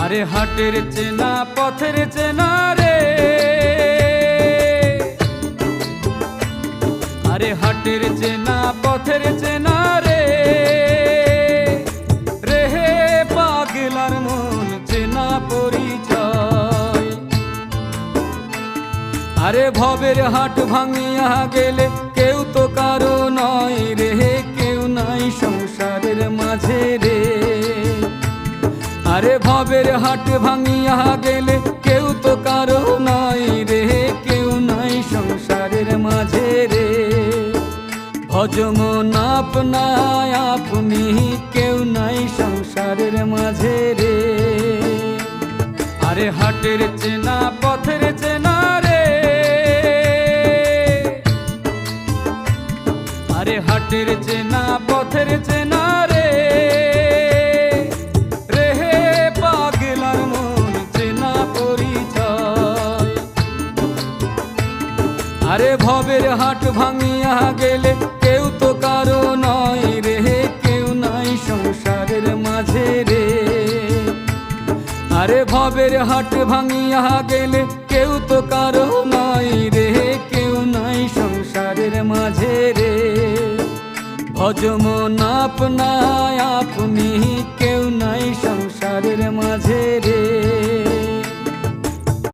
আরে হাটের চেনা পথের চেনা রে, আরে হাটের চেনা পথের চেনা রে, রেহে পাগলার মন চেনা পরিচয়। আরে ভবের হাট ভাঙিয়া গেলে কেউ তো কারো নয় রে, কেউ নাই সংসারের মাঝে রে। আরে ভবের হাট ভাঙিয়া গেলে কেউ তো কারো নয় রে, কেউ নাই সংসারের মাঝে রে। ভজমন আপনায় আপনি, কেউ নাই সংসারের মাঝে রে। আরে হাটের চেনা পথের চেনা রে, আরে হাটের চেনা পথের চেনা রে, রেহে পাগলার মন চেনা পরিচয়। আরে ভবের হাট ভাঙিয়া গেলে কেউ তো কারো নয় রে, কেউ নাই সংসারের মাঝে রে। আরে ভবের হাট ভাঙিয়া গেলে কেউ তো কারো নয় রে, কেউ নাই সংসারের মাঝে রে। ভজমন আপনায় আপনি, কেউ নাই সংসারের মাঝে রে।